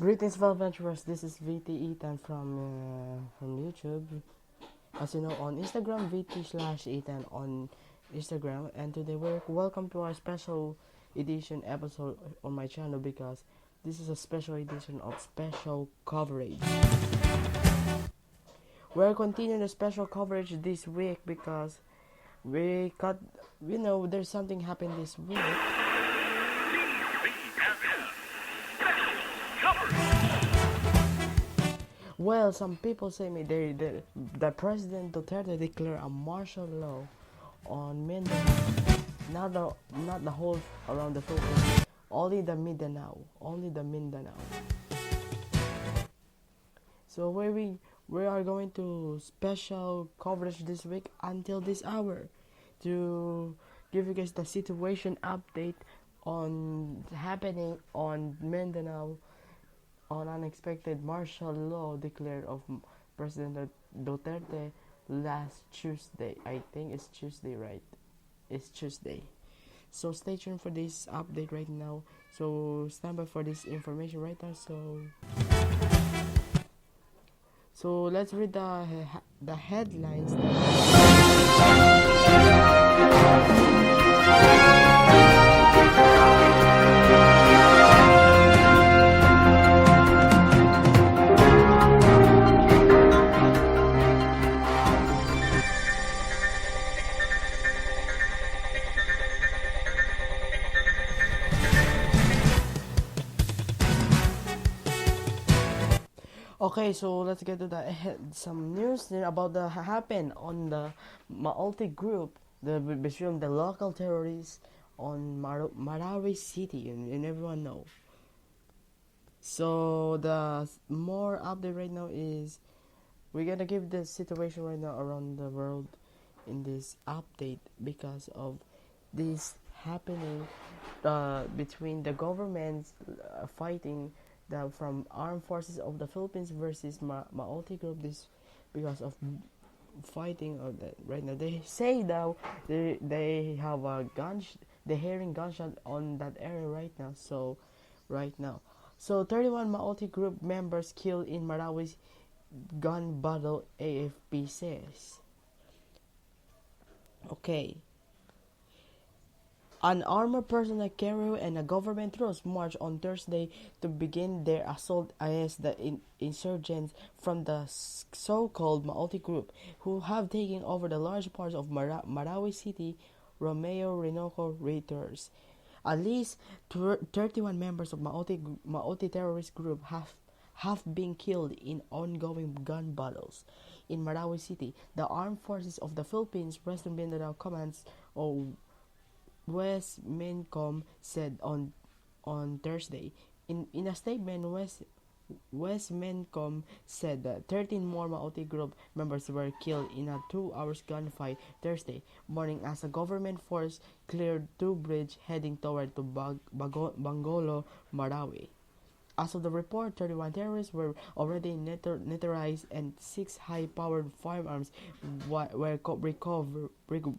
Greetings, fellow adventurers. This is VT Ethan from YouTube. As you know, on Instagram, VT/Ethan on Instagram. And today, we're welcome to our special edition episode on my channel because this is a special edition of special coverage. We're continuing the special coverage this week because there's something happened this week. Well, some people say me the President Duterte declared a martial law on Mindanao, not the whole around the Philippines, only the Mindanao. So we are going to special coverage this week until this hour to give you guys the situation update on happening on Mindanao on unexpected martial law declared of President Duterte last Tuesday. I think it's Tuesday, right? It's Tuesday. So stay tuned for this update right now. So stand by for this information right now. So let's read the headlines. Okay, so let's get to some news about the happened on the Maote group, between the local terrorists on Marawi City, and everyone know. So the more update right now is we're gonna give the situation right now around the world in this update because of this happening between the governments fighting from armed forces of the Philippines versus Maote group. This because of fighting of that right now. They say that they have a they're hearing gunshot on that area right now. So 31 Maote group members killed in Marawi's gun battle, AFP says. Okay. An armored personnel carrier and a government troops marched on Thursday to begin their assault against the insurgents from the so-called Maote group, who have taken over the large parts of Marawi City, Romeo Renoco reiters. At least 31 members of Maote terrorist group have been killed in ongoing gun battles in Marawi City. The Armed Forces of the Philippines Western Mindanao Commands, or West Mincom, said on Thursday. In a statement, West Mincom said that 13 more Maote group members were killed in a 2-hour gunfight Thursday morning as a government force cleared 2 bridges heading toward to Bangolo, Marawi. As of the report, 31 terrorists were already neutralized and 6 high-powered firearms were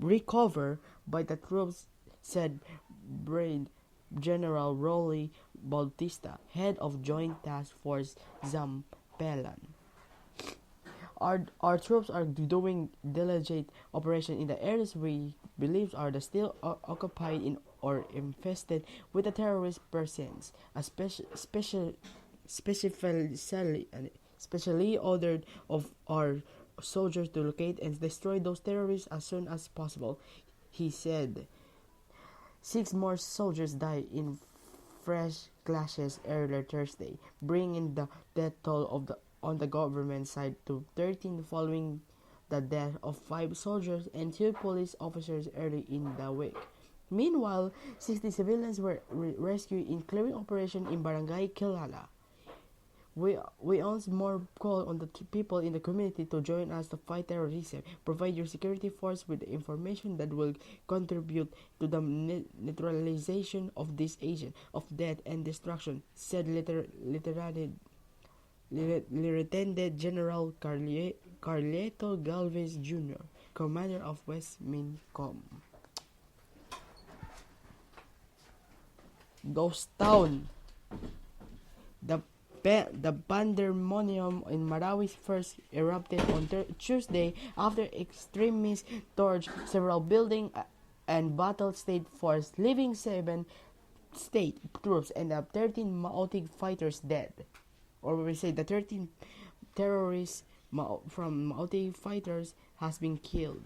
recovered by the troops, said Brigadier General Rolly Bautista, head of Joint Task Force Zampelan. Our troops are doing diligent operation in the areas we believe are still occupied in or infested with the terrorist presence, specially ordered of our soldiers to locate and destroy those terrorists as soon as possible, he said. 6 more soldiers died in fresh clashes earlier Thursday, bringing the death toll on the government side to 13 following the death of 5 soldiers and 2 police officers early in the week. Meanwhile, 60 civilians were rescued in clearing operation in Barangay Kilala. We once more call on the people in the community to join us to fight terrorism. Provide your security force with the information that will contribute to the neutralization of this agent of death and destruction, said Lieutenant General Carleto Galvez Jr., commander of West Mincom. Ghost Town. The The pandemonium in Marawi first erupted on Tuesday after extremists torched several buildings and battled state force, leaving 7 state troops and 13 Maotic fighters dead. Or we say the 13 terrorists from Maotic fighters has been killed.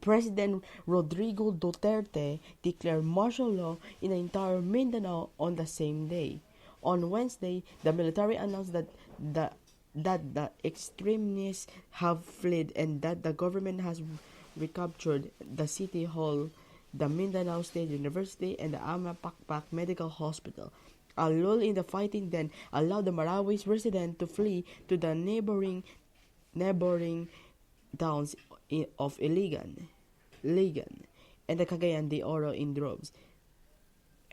President Rodrigo Duterte declared martial law in the entire Mindanao on the same day. On Wednesday, the military announced that the extremists have fled and that the government has recaptured the city hall, the Mindanao State University, and the Amapakpak Medical Hospital. A lull in the fighting then allowed the Marawi residents to flee to the neighboring towns of Iligan, and the Cagayan de Oro in droves.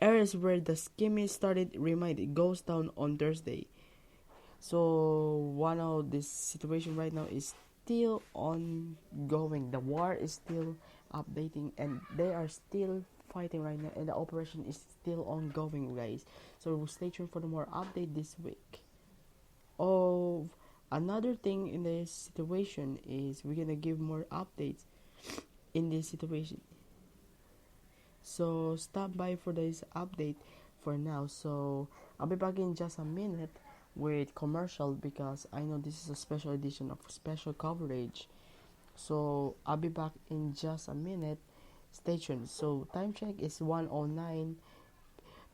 Areas where the skirmish started remained ghost town on Thursday. So one of this situation right now is still ongoing. The war is still updating and they are still fighting right now and the operation is still ongoing, guys. So stay tuned for the more update this week. Another thing in this situation is we're gonna give more updates in this situation. So stop by for this update for now. So I'll be back in just a minute with commercial because I know this is a special edition of special coverage. So I'll be back in just a minute. Stay tuned. So time check is 1:09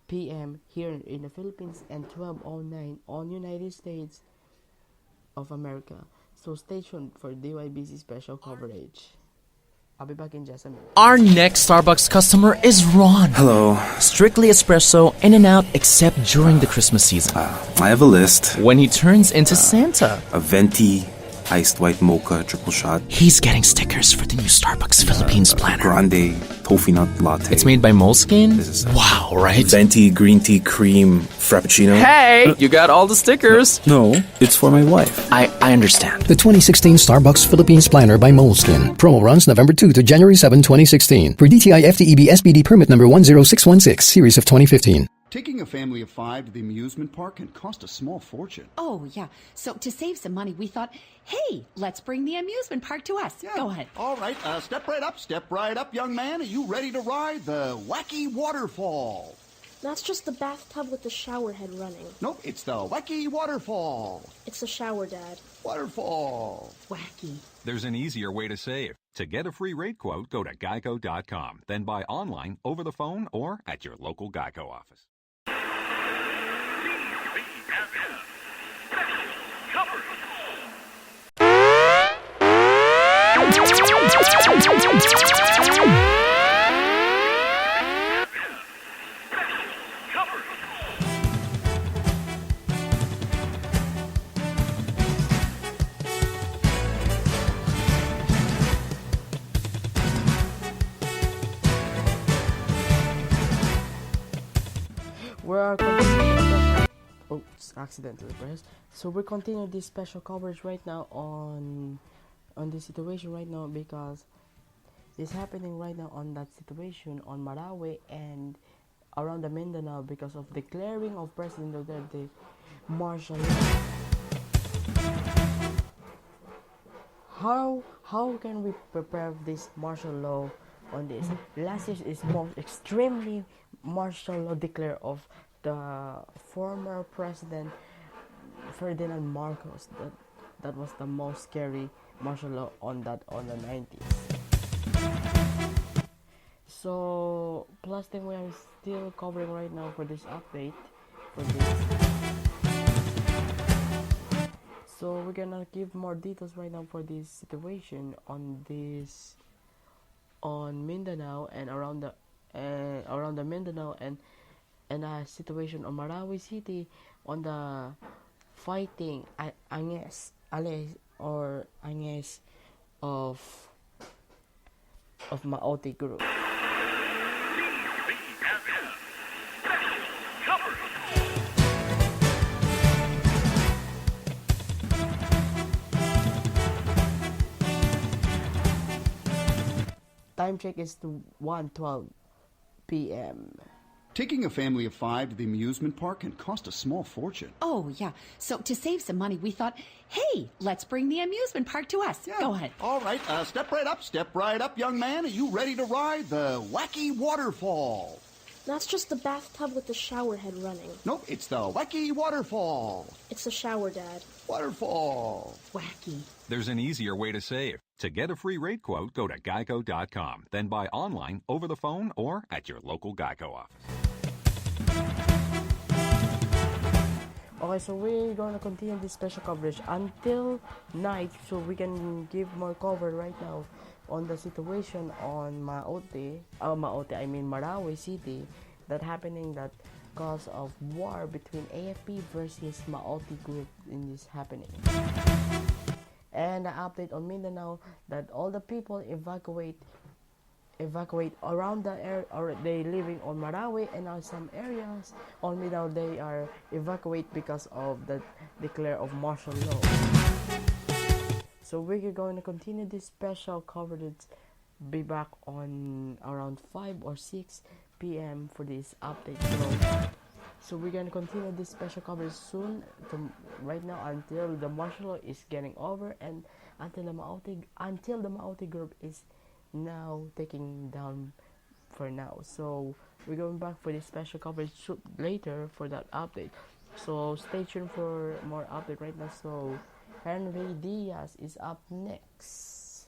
p.m. here in the Philippines and 12:09 on United States of America. So stay tuned for DYBC special coverage. I'll be back in just a minute. Our next Starbucks customer is Ron. Hello. Strictly espresso, in and out, except during the Christmas season. I have a list. When he turns into Santa. A venti, iced white mocha, triple shot. He's getting stickers for the new Starbucks Philippines planner. Grande, toffee nut latte. It's made by Moleskine? This is wow, right? Venti, green tea, cream, frappuccino. Hey, you got all the stickers. No, it's for my wife. I understand. The 2016 Starbucks Philippines Planner by Moleskine. Promo runs November 2 to January 7, 2016. Per DTI FTEB SBD permit number 10616, series of 2015. Taking a family of 5 to the amusement park can cost a small fortune. Oh, yeah. So to save some money, we thought, hey, let's bring the amusement park to us. Yeah. Go ahead. All right, step right up, young man. Are you ready to ride the Wacky Waterfall? That's just the bathtub with the shower head running. Nope, it's the Wacky Waterfall. It's the shower, Dad. Waterfall. Wacky. There's an easier way to save. To get a free rate quote, go to geico.com, then buy online, over the phone, or at your local Geico office. We're continuing. Oops, accidentally pressed. So we're continuing this special coverage right now on this situation right now because it's happening right now on that situation on Marawi and around the Mindanao because of declaring of President Duterte martial law. How can we prepare this martial law on this? Last year is most extremely martial law declared of the former president Ferdinand Marcos. That was the most scary martial law on the 90s. So plus thing we are still covering right now for this update for this. So we're gonna give more details right now for this situation on Mindanao and around the Mindanao and a situation on Marawi City on the fighting Anges of Maote group. Time check is to 1:12 p.m. Taking a family of 5 to the amusement park can cost a small fortune. Oh, yeah. So to save some money, we thought, hey, let's bring the amusement park to us. Yeah. Go ahead. All right, step right up, young man. Are you ready to ride the wacky waterfall? That's just the bathtub with the shower head running. Nope, it's the wacky waterfall. It's the shower, Dad. Waterfall. Wacky. There's an easier way to save. To get a free rate quote, go to geico.com. Then buy online, over the phone, or at your local Geico office. Okay, so we're gonna continue this special coverage until night, so we can give more cover right now on the situation on Marawi City, that happening, that cause of war between AFP versus Maoti group in this happening. And the update on Mindanao that all the people evacuate around the area, or they living on Marawi, and now some areas on Mindanao they are evacuate because of the declare of martial law. So we're going to continue this special coverage, be back on around 5 or 6 p.m. for this update. So we're going to continue this special coverage soon, right now, until the martial law is getting over, and until the Maoti group is now taking down for now. So we're going back for this special coverage later for that update. So stay tuned for more update right now. So Henry Diaz is up next.